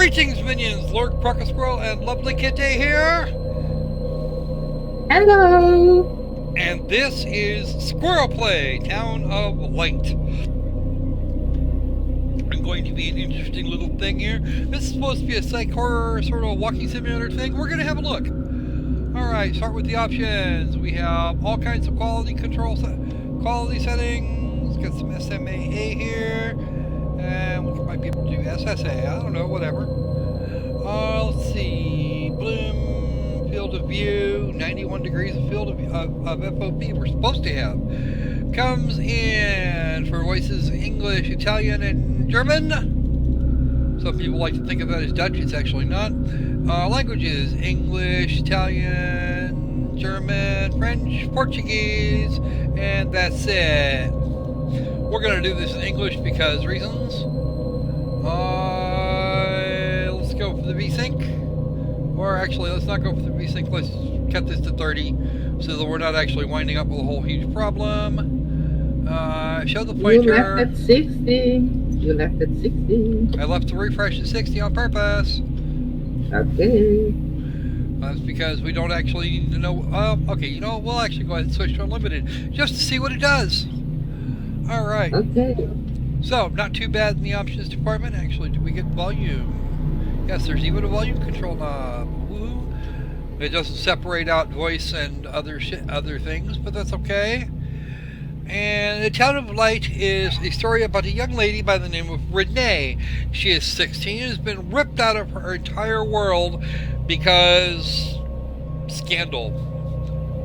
Greetings, minions! Lord Crocker Squirrel and Lovely Kitty here. Hello! And this is SquirrelPlay, Town of Light. I'm going to be an interesting little thing here. This is supposed to be a psych horror sort of walking simulator thing. We're going to have a look. Alright, start with the options. We have all kinds of quality control, quality settings. Got some SMAA here. And we might be able to do SSA. I don't know, whatever. Let's see. Bloom, field of view, 91 degrees of field of FOV we're supposed to have. Comes in for voices English, Italian, and German. Some people like to think of that as Dutch. It's actually not. Languages: English, Italian, German, French, Portuguese, and that's it. We're going to do this in English because reasons. Let's go for the VSync. Or actually, let's not go for the VSync. Let's cut this to 30 so that we're not actually winding up with a whole huge problem. Show the pointer. You left at 60. You left at 60. I left the refresh at 60 on purpose. Okay. That's because we don't actually need to know. Okay, you know what? We'll actually go ahead and switch to unlimited just to see what it does. Alright. Okay. So, not too bad in the options department. Actually, did we get volume? Yes, there's even a volume control knob. Woo. It doesn't separate out voice and other things, but that's okay. And The Town of Light is a story about a young lady by the name of Renee. She is 16 and has been ripped out of her entire world because scandal.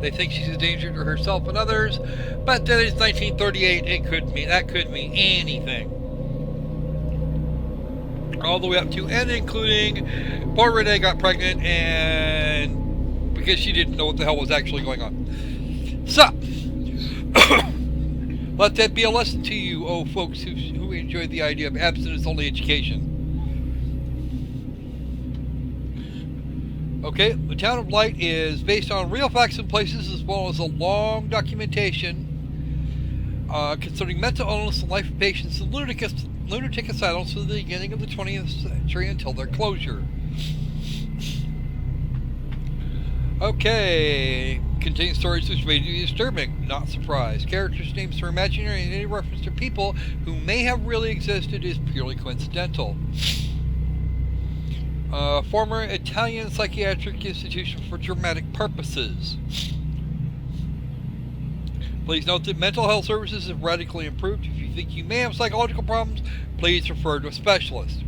They think she's a danger to herself and others, but then it's 1938. That could mean anything. All the way up to and including poor Renee got pregnant and because she didn't know what the hell was actually going on. So let that be a lesson to you, oh folks who enjoy the idea of abstinence-only education. Okay, The Town of Light is based on real facts and places as well as a long documentation concerning mental illness and life of patients in lunatic asylums from the beginning of the 20th century until their closure. Okay, contains stories which may be disturbing, not surprised. Characters' names are imaginary and any reference to people who may have really existed is purely coincidental. Former Italian psychiatric institution for dramatic purposes. Please note that mental health services have radically improved. If you think you may have psychological problems, please refer to a specialist.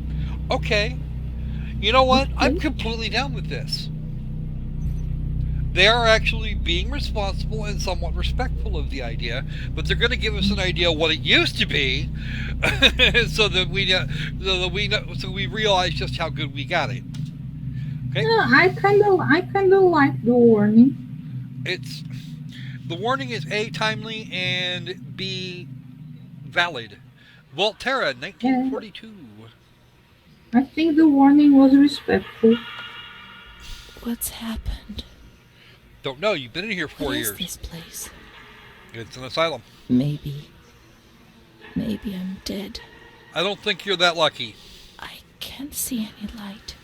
Okay. You know what? I'm completely down with this. They are actually being responsible and somewhat respectful of the idea, but they're going to give us an idea of what it used to be, so that we realize just how good we got it. Okay. Yeah, I kind of like the warning. The warning is A, timely, and B, valid. Volterra, 1942. I think the warning was respectful. What's happened? Don't know. You've been in here 4 years. What is this place? It's an asylum. Maybe I'm dead. I don't think you're that lucky. I can't see any light.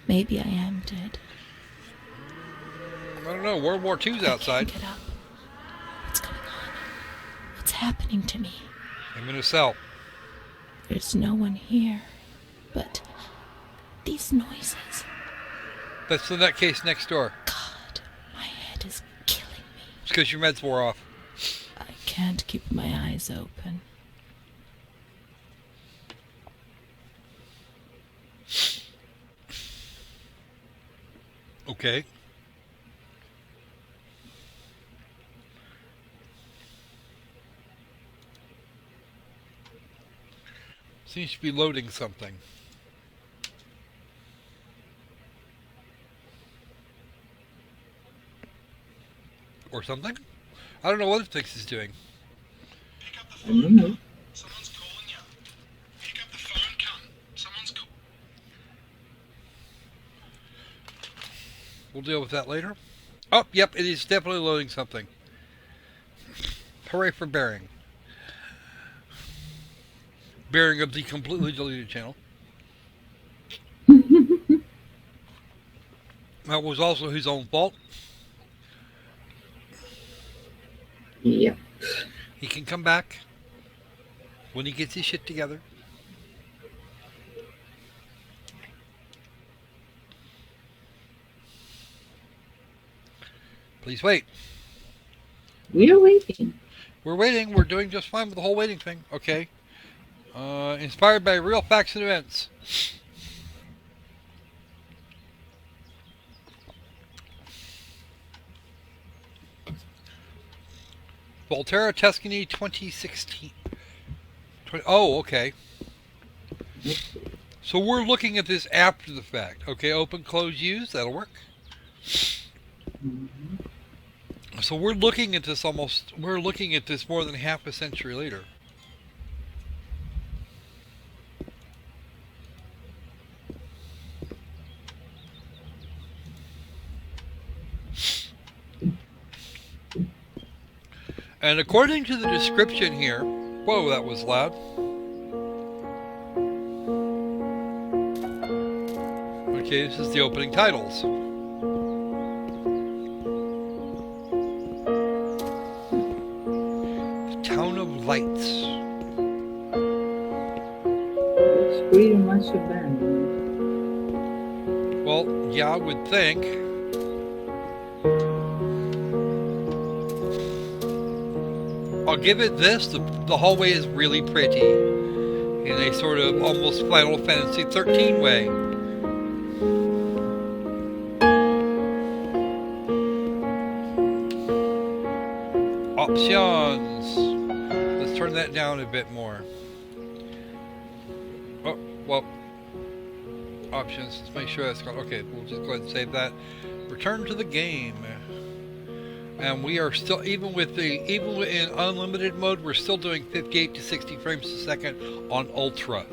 Maybe I am dead. I don't know. World War II's outside. I can't get up. What's going on? What's happening to me? I'm in a cell. There's no one here. But these noises. That's the nutcase next door. God, my head is killing me. It's because your meds wore off. I can't keep my eyes open. Okay. Seems to be loading something. Or something? I don't know what it thinks it's doing. Pick up the I phone. don't know. Someone's calling you. Pick up the phone, cunt. Someone's calling. We'll deal with that later. Oh, yep, it is definitely loading something. Hooray for Bearing. Bearing of the completely deleted channel. That was also his own fault. Yep. He can come back when he gets his shit together. Please wait. We're waiting. We're waiting. We're doing just fine with the whole waiting thing. Okay. Inspired by real facts and events. Volterra Tuscany 2016. Oh, okay. So we're looking at this after the fact. Okay, open, close, use. That'll work. So we're looking at this more than half a century later. And according to the description here, whoa, that was loud. Okay, this is the opening titles. The Town of Lights. It's pretty much abandoned. Well, yeah, I would think. I'll give it this, the hallway is really pretty. In a sort of almost Final Fantasy 13 way. Options. Let's turn that down a bit more. Oh, well. Options. Let's make sure that's gone. Okay, we'll just go ahead and save that. Return to the game. And we are still, even in unlimited mode, we're still doing 58 to 60 frames a second on ultra.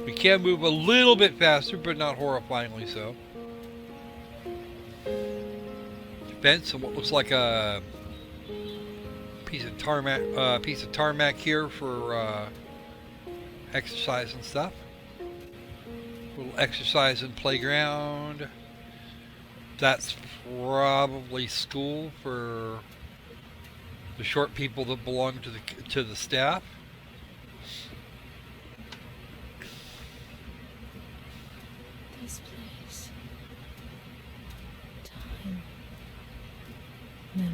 We can move a little bit faster, but not horrifyingly so. Fence and what looks like a piece of tarmac here for exercise and stuff. A little exercise and playground. That's probably school for the short people that belong to the staff. This place. Time. Memory.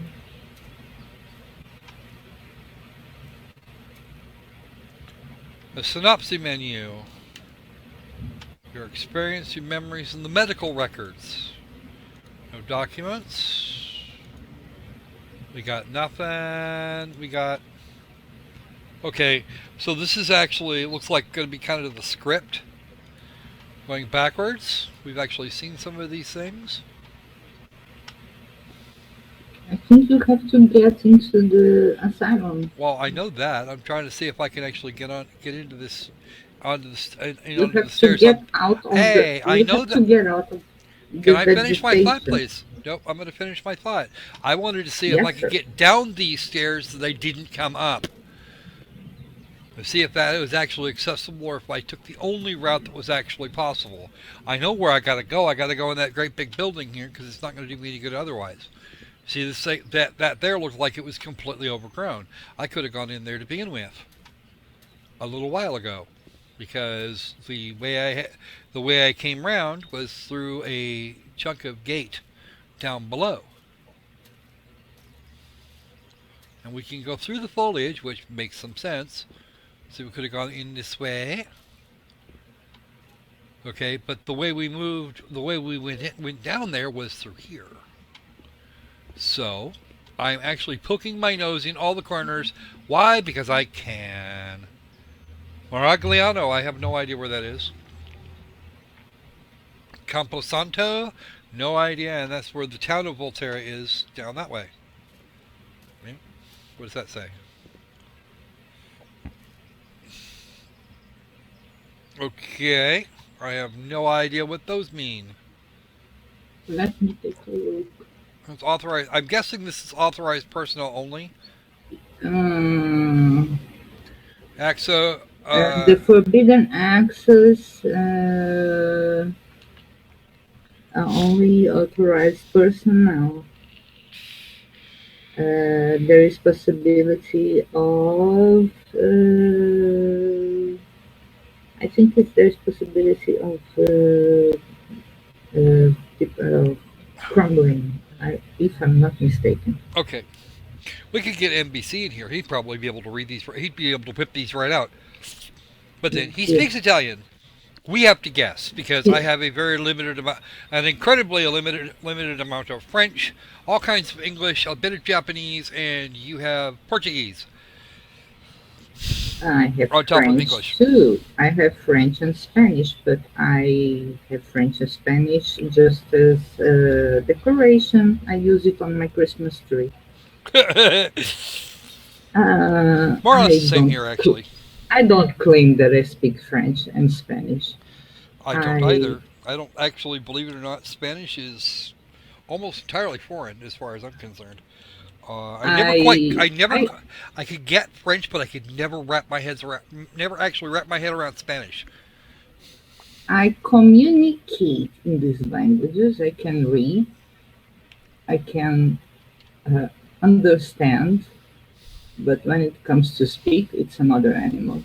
The synopsis menu. Your experience, your memories, and the medical records. No documents. We got nothing. We got... Okay, so this is actually, it looks like going to be kind of the script. Going backwards. We've actually seen some of these things. I think you have to get into the asylum. Well, I know that. I'm trying to see if I can actually get into this, onto the, You onto the have to stairs. get out of Hey, the... I You know have that. to get out of the Can I finish my thought, vegetation. please? Nope, I'm going to finish my thought. I wanted to see if Yes, I could sir. get down these stairs that they didn't come up. To see if that was actually accessible or if I took the only route that was actually possible. I know where I got to go. I got to go in that great big building here because it's not going to do me any good otherwise. See, that there looked like it was completely overgrown. I could have gone in there to begin with a little while ago, because the way I came round was through a chunk of gate down below, and we can go through the foliage, which makes some sense. So we could have gone in this way. Okay, but the way we went down there was through here. So, I'm actually poking my nose in all the corners. Why? Because I can. Maragliano, I have no idea where that is. Camposanto, no idea, and that's where the town of Volterra is, down that way. What does that say? Okay, I have no idea what those mean. Let me take a look. It's authorized. I'm guessing this is authorized personnel only. Um, AXA, the forbidden access only authorized personnel. There is possibility of. I think if there's possibility of crumbling, if I'm not mistaken. okay. We could get NBC in here. He'd probably be able to read these. He'd be able to whip these right out. But then he Yeah. speaks Italian. We have to guess because I have a very limited amount, an incredibly limited amount of French, all kinds of English, a bit of Japanese, and you have Portuguese I have on top of French English. too. I have French and Spanish, but I have French and Spanish just as decoration. I use it on my Christmas tree. More or less I the same don't. here, actually. I don't claim that I speak French and Spanish. I don't I either. I don't actually, believe it or not, Spanish is almost entirely foreign as far as I'm concerned. I I could get French, but I could never actually wrap my head around Spanish. I communicate in these languages. I can read. I can uh, understand. But when it comes to speak, it's another animal.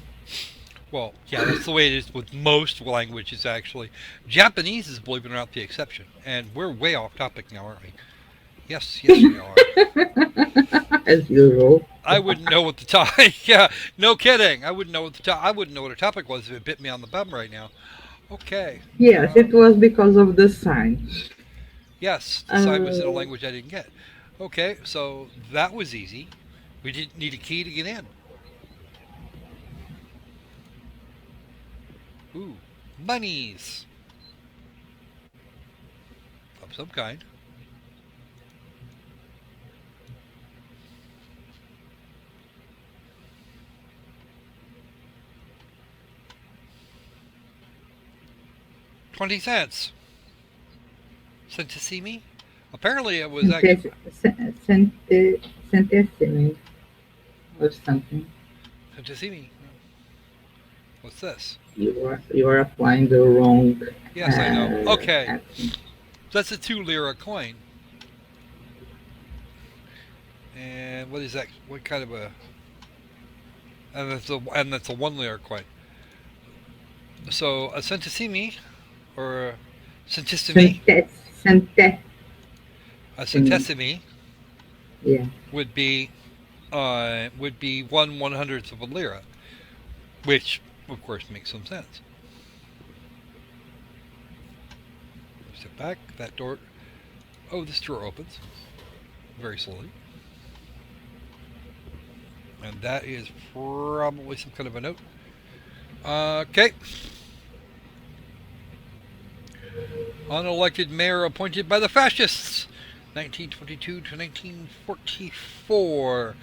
Well, yeah, that's the way it is with most languages, actually. Japanese is, believe it or not, the exception. And we're way off topic now, aren't we? Yes, yes, we are. As usual. I wouldn't know what the topic. Yeah, no kidding. I wouldn't know what I wouldn't know what a topic was if it bit me on the bum right now. Okay. Yes, it was because of the sign. Yes, the sign was in a Uh, language I didn't get. Okay, so that was easy. We didn't need a key to get in. Ooh, monies of some kind. $0.20. Sent to see me. Apparently, it was actually centesimi or something. sent to see me. What's this? You are applying the wrong Yes, I know. Okay, accent. that's a 2 lira coin. And what is that? What kind of a? And that's a 1 lira coin. So a centesimi or a centesimi, Centes, a centesimi yeah. would be 1/100th of a lira, which of course makes some sense. Step back. That door. Oh, this door opens very slowly, and that is probably some kind of a note. Okay. Unelected mayor appointed by the fascists, 1922 to 1944.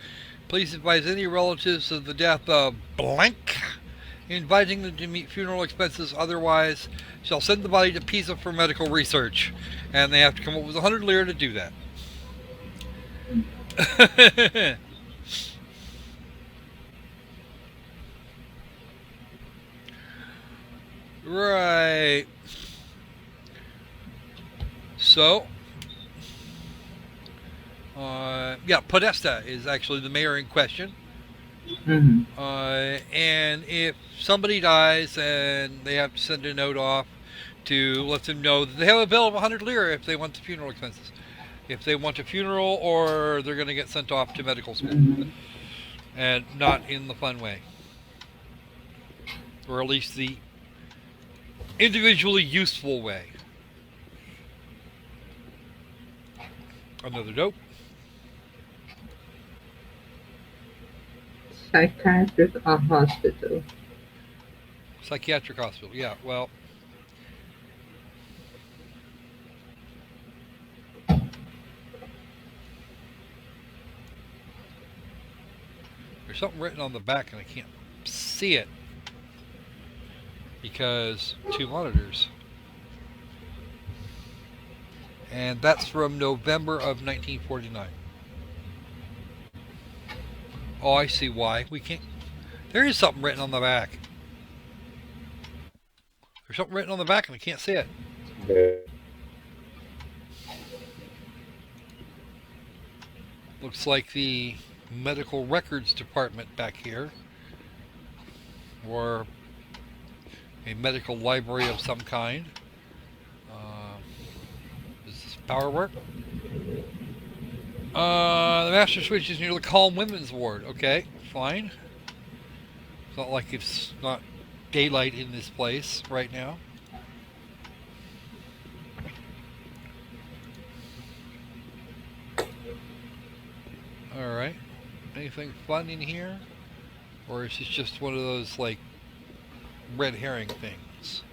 Please advise any relatives of the death of blank, inviting them to meet funeral expenses. Otherwise, shall send the body to Pisa for medical research. And they have to come up with 100 lira to do that. Right. So, yeah, Podesta is actually the mayor in question. Hmm. And if somebody dies and they have to send a note off to let them know that they have a bill of 100 lira if they want the funeral expenses. If they want a funeral or they're going to get sent off to medical school. And not in the fun way. Or at least the individually useful way. Another note. Psychiatric hospital. Psychiatric hospital. Yeah, well. There's something written on the back and I can't see it. Because 2 monitors. And that's from November of 1949. Oh, I see why. We can't... There is something written on the back. There's something written on the back and we can't see it. Looks like the medical records department back here. Or a medical library of some kind. Does this power work? The master switch is near the calm women's ward. Okay, fine. It's not like it's not daylight in this place right now. Alright. Anything fun in here? Or is this just one of those, like, red herring things?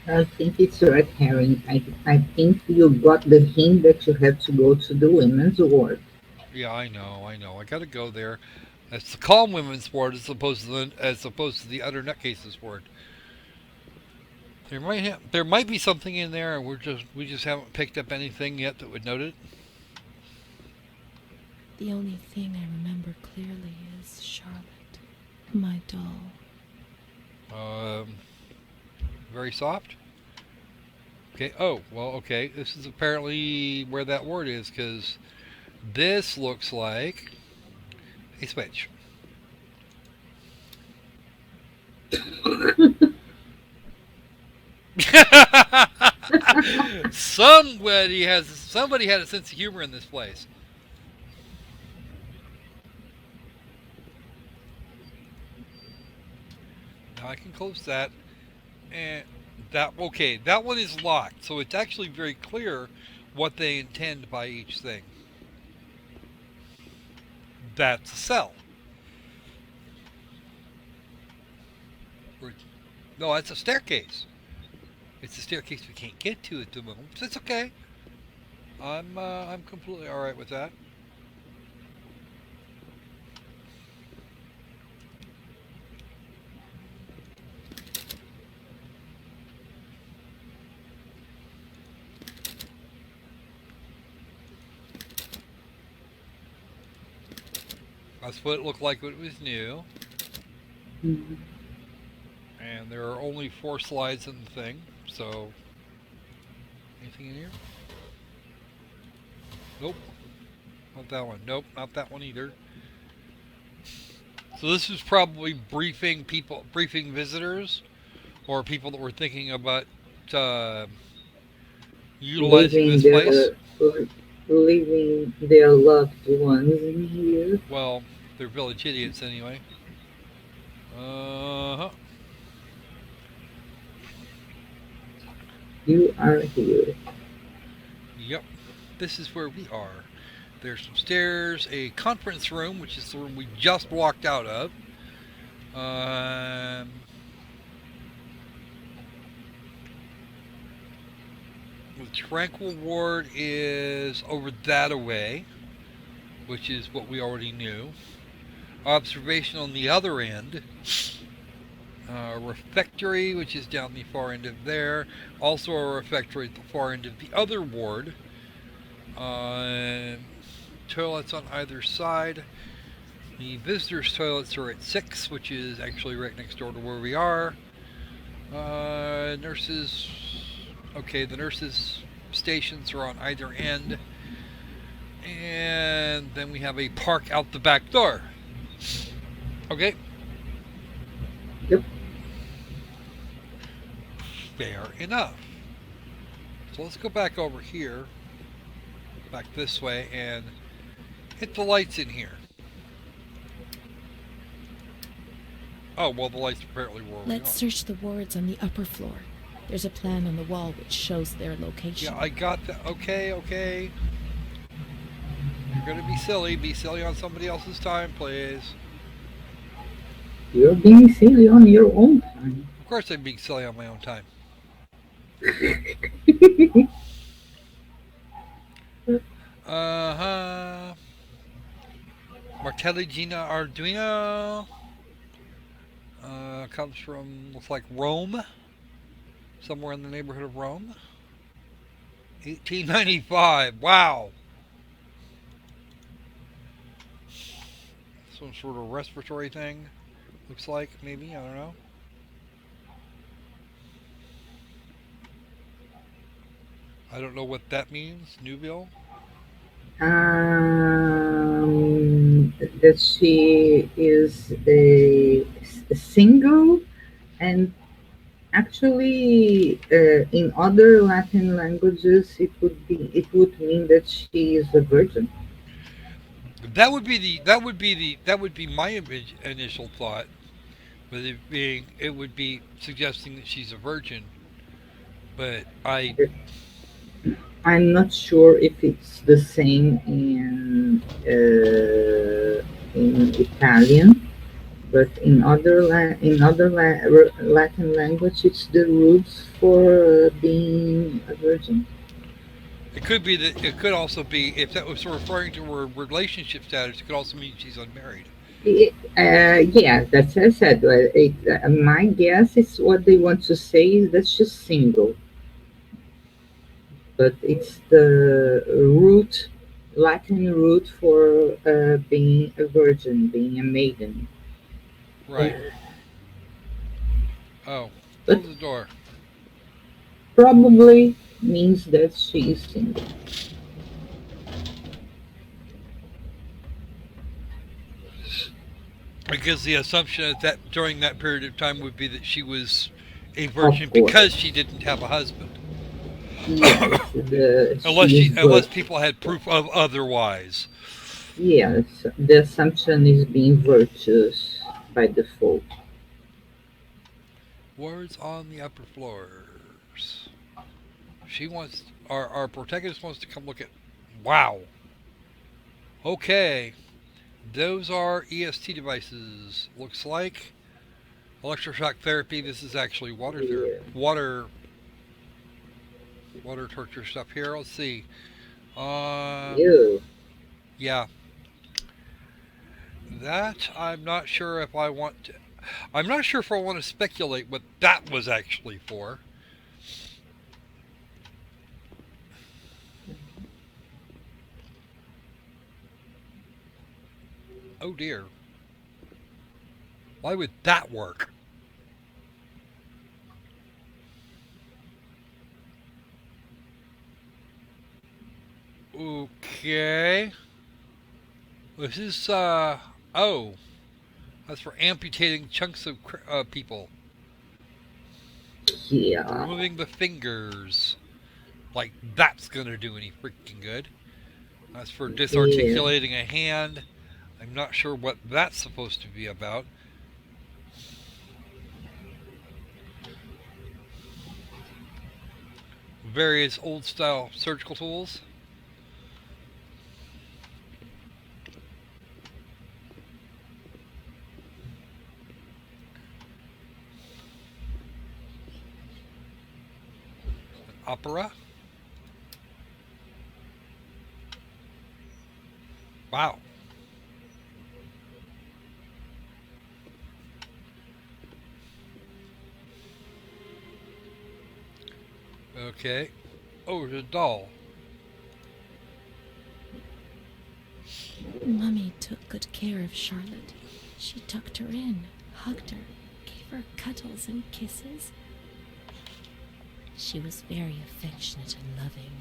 I think it's a red herring. I think you got the hint that you have to go to the women's ward. Yeah, I know. I gotta go there. That's the calm women's ward as opposed to the utter nutcases ward. There might be something in there, and we just haven't picked up anything yet that would note it. The only thing I remember clearly is Charlotte, my doll. Very soft. Okay. Oh, well, okay. This is apparently where that ward is, because this looks like a switch. Somebody had a sense of humor in this place. Now I can close that. And that one is locked, so it's actually very clear what they intend by each thing. That's a cell. No, that's a staircase. It's a staircase we can't get to at the moment. That's okay. I'm completely all right with that. That's what it looked like when it was new. Mhm. And there are only 4 slides in the thing, so... Anything in here? Nope. Not that one. Nope, not that one either. So this is probably briefing visitors, or people that were thinking about utilizing this place. Leaving their loved ones in here. Well, they're village idiots anyway. Uh-huh. You are here. Yep. This is where we are. There's some stairs, a conference room, which is the room we just walked out of. The Tranquil Ward is over that away, which is what we already knew. Observation on the other end. Refectory, which is down the far end of there. Also a refectory at the far end of the other ward. Toilets on either side. The visitors' toilets are at 6, which is actually right next door to where we are. Nurses... Okay, the nurses' stations are on either end. And then we have a park out the back door. Okay. Yep. Fair enough. So let's go back over here. Back this way and hit the lights in here. Oh, well, the lights apparently were already Let's on. search the wards on the upper floor. There's a plan on the wall which shows their location. Yeah, I got that. Okay. You're gonna be silly. Be silly on somebody else's time, please. You're being silly on your own time. Of course I'm being silly on my own time. Uh-huh. Martelli Gina Arduino. Comes from, looks like Rome. Somewhere in the neighborhood of Rome. 1895. Wow. Some sort of respiratory thing. Looks like, maybe, I don't know. I don't know what that means, Nubile. That she is a single, and actually, in other Latin languages, it would mean that she is a virgin. That would be my initial thought, with it being, it would be suggesting that she's a virgin. But I'm not sure if it's the same in Italian, but in other Latin language, it's the roots for being a virgin. it could be that it could also be, if that was referring to her relationship status, it could also mean she's unmarried. Yeah, that's what I said. My guess is what they want to say is that she's single, but it's the Latin root for being a virgin, being a maiden. Right. Oh, But close the door. probably means that she is single. I guess the assumption that during that period of time would be that she was a Of virgin course, because she didn't have a husband. yes, she is Unless virgin. people had proof of otherwise. Yes, the assumption is being virtuous by default. Wards on the upper floors. She wants, our protagonist wants to come look at. Wow. Okay. Those are EST devices. Looks like electroshock therapy. This is actually water therapy. Yeah. Water torture stuff here. Let's see. Um, Ew. yeah. That I'm not sure if I want to. I'm not sure if I want to speculate what that was actually for. Oh dear. Why would that work? Okay. This is, oh. That's for amputating chunks of people. Yeah. Removing the fingers. Like that's gonna do any freaking good. That's for Yeah. disarticulating a hand. I'm not sure what that's supposed to be about. Various old style surgical tools. Opera. Wow. Okay. Oh, there's a doll. Mummy took good care of Charlotte. She tucked her in, hugged her, gave her cuddles and kisses. She was very affectionate and loving.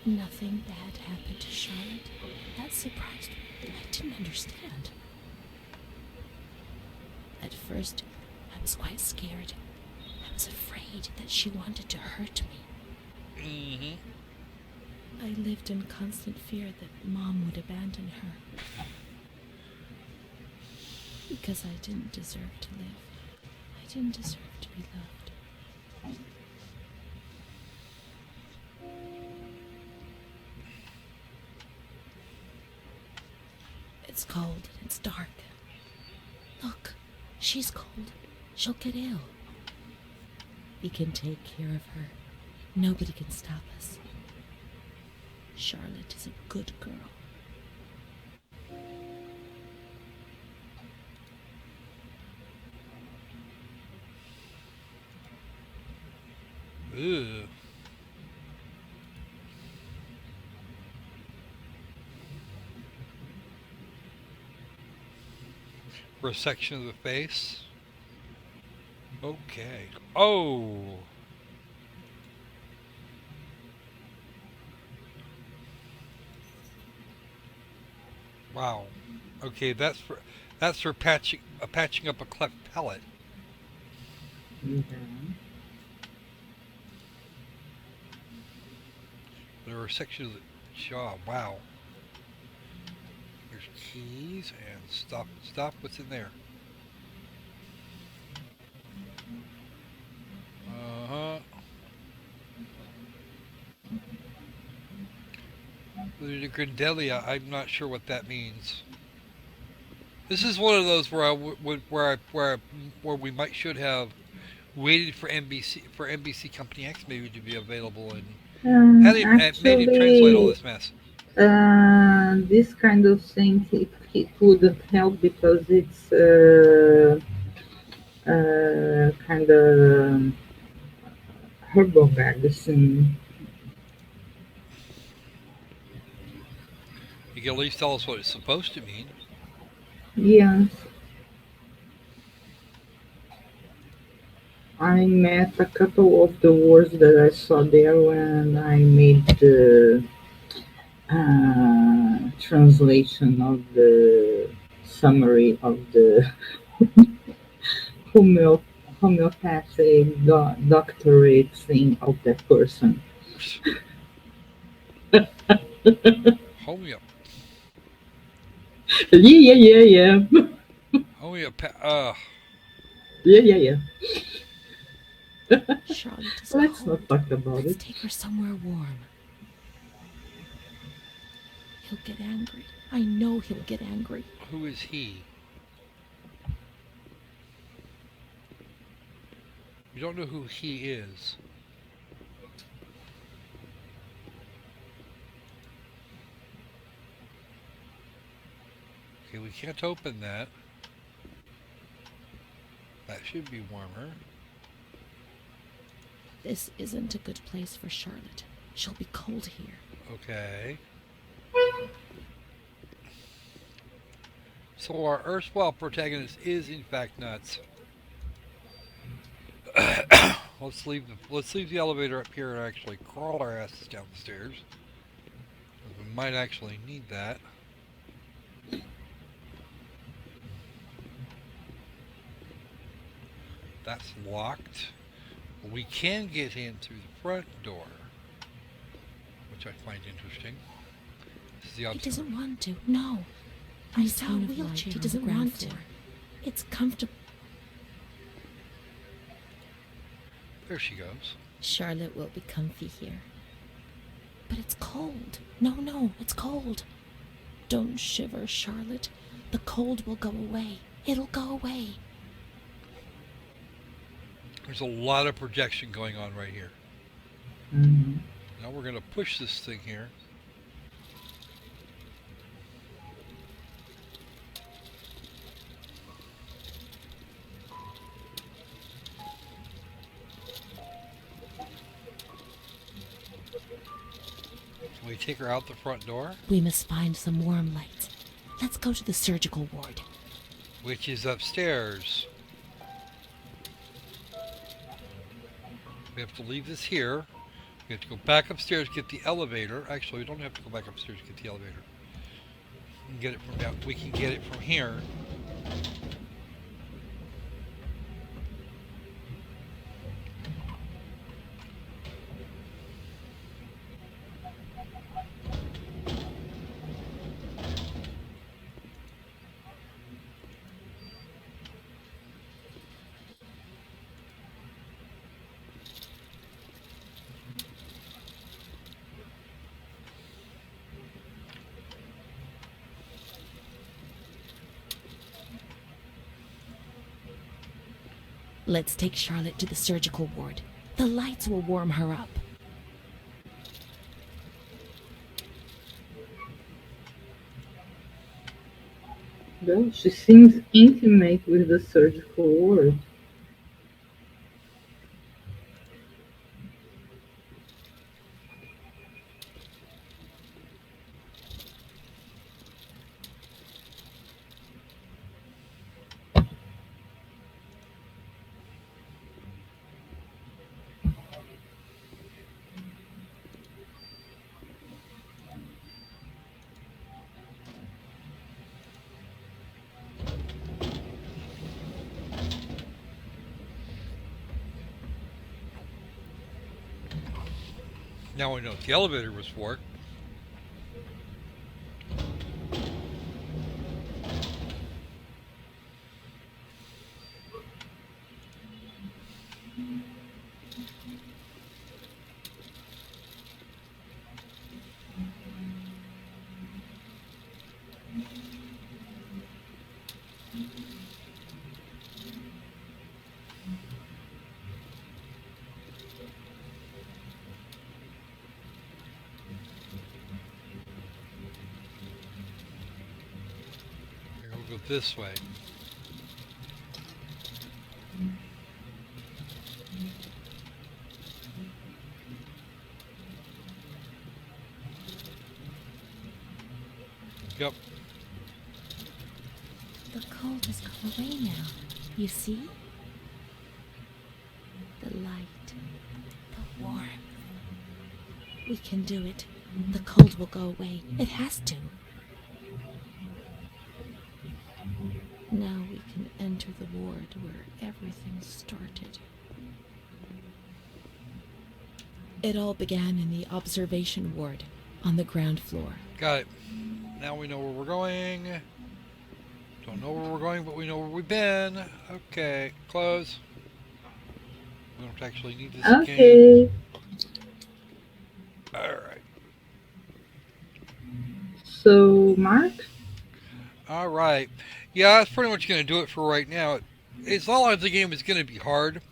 Nothing bad happened to Charlotte. That surprised me. I didn't understand. At first, I was quite scared. I was afraid that she wanted to hurt me. Mm-hmm. I lived in constant fear that Mom would abandon her. Because I didn't deserve to live. I didn't deserve to be loved. It's cold and it's dark. Look, she's cold. She'll get ill. We can take care of her. Nobody can stop us. Charlotte is a good girl. Ew. For a section of the face. Okay. Oh! Wow. Okay, that's for patching up a cleft palate. Okay. There are sections of the jaw. Wow. There's keys and stuff. Stuff. What's in there? Uh huh. The Grindelia. I'm not sure what that means. This is one of those where where we might should have waited for NBC Company X maybe to be available and made him translate all Actually, this mess. this kind of thing it wouldn't help because it's kind of herbal medicine. You can at least tell us what it's supposed to mean. Yes, I met a couple of the words that I saw there when I made the translation of the summary of the homeo- homeopathic doctorate thing of that person. Homeo, Yeah, yeah, yeah, yeah. homeopath. Yeah, yeah, yeah. Charlotte is Let's not cold. talk about Let's it. take her somewhere warm. He'll get angry. I know he'll get angry. Who is he? We don't know who he is. Okay, we can't open that. That should be warmer. This isn't a good place for Charlotte. She'll be cold here. Okay. So our erstwhile protagonist is in fact nuts. Let's leave the elevator up here and actually crawl our asses down the stairs. We might actually need that. That's locked. We can get in through the front door, which I find interesting. This is the He doesn't observer. want to. No. I saw a wheelchair. He doesn't want to. It's comfortable. There she goes. Charlotte will be comfy here. But it's cold. No, it's cold. Don't shiver, Charlotte. The cold will go away. It'll go away. There's a lot of projection going on right here. Mhm. Now we're going to push this thing here. Can we take her out the front door? We must find some warm lights. Let's go to the surgical ward. Which is upstairs. We have to leave this here. We have to go back upstairs, get the elevator. Actually, we don't have to go back upstairs to get the elevator. We can get it from down. We can get it from here. Let's take Charlotte to the surgical ward. The lights will warm her up. Well, she seems intimate with the surgical ward. Now we know what the elevator was for. We'll go this way. Yep. The cold has gone away now. You see? The light, the warmth. We can do it. The cold will go away. It has to. Now we can enter the ward where everything started. It all began in the observation ward on the ground floor. Got it. Now we know where we're going. Don't know where we're going, but we know where we've been. Okay, close. We don't actually need this again. Okay. Alright. So, Mark? Alright. Yeah, that's pretty much going to do it for right now. It's not like the game is going to be hard.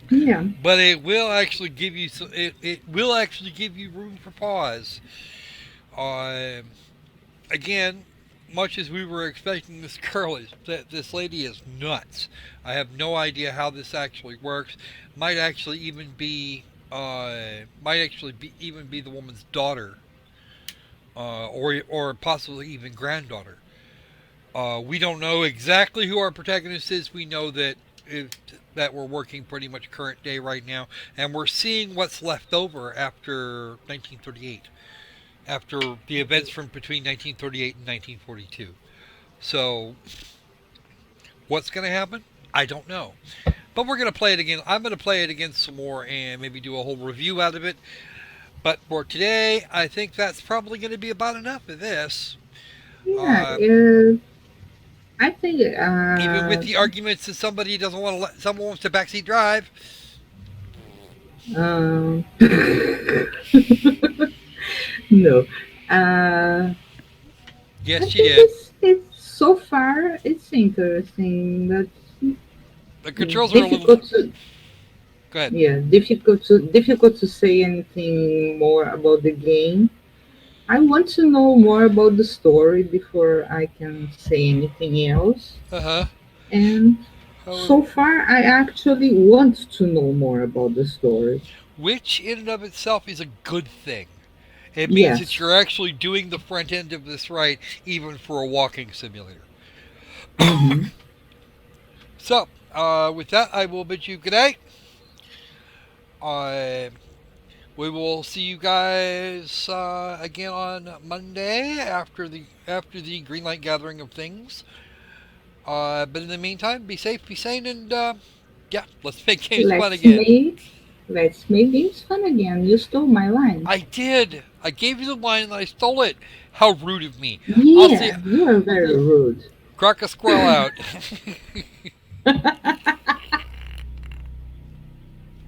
Yeah. But it will actually give you it will actually give you room for pause. Again, much as we were expecting, this lady is nuts. I have no idea how this actually works. Might actually even be the woman's daughter, or possibly even granddaughter. We don't know exactly who our protagonist is. We know that we're working pretty much current day right now, and we're seeing what's left over after 1938, after the events from between 1938 and 1942. So, what's going to happen? I don't know. But we're going to play it again. I'm going to play it again some more and maybe do a whole review out of it. But for today, I think that's probably going to be about enough of this. Yeah, I think Even with the arguments that somebody doesn't want to someone wants to backseat drive. No. Yes, I she think did. it's so far it's interesting, but The controls are a little. difficult to Go ahead. yeah difficult to say anything more about the game. I want to know more about the story before I can say anything else. Uh And huh. so far, I actually want to know more about the story. Which, in and of itself, is a good thing. It means that Yes. you're actually doing the front end of this right, even for a walking simulator. Mm-hmm. So, with that, I will bid you good night. We will see you guys again on Monday after the Greenlight gathering of things. But in the meantime, be safe, be sane, and yeah, let's make games fun again. Let's make games fun again. You stole my line. I did. I gave you the line and I stole it. How rude of me. Yeah, you are very rude. Crack a squirrel out.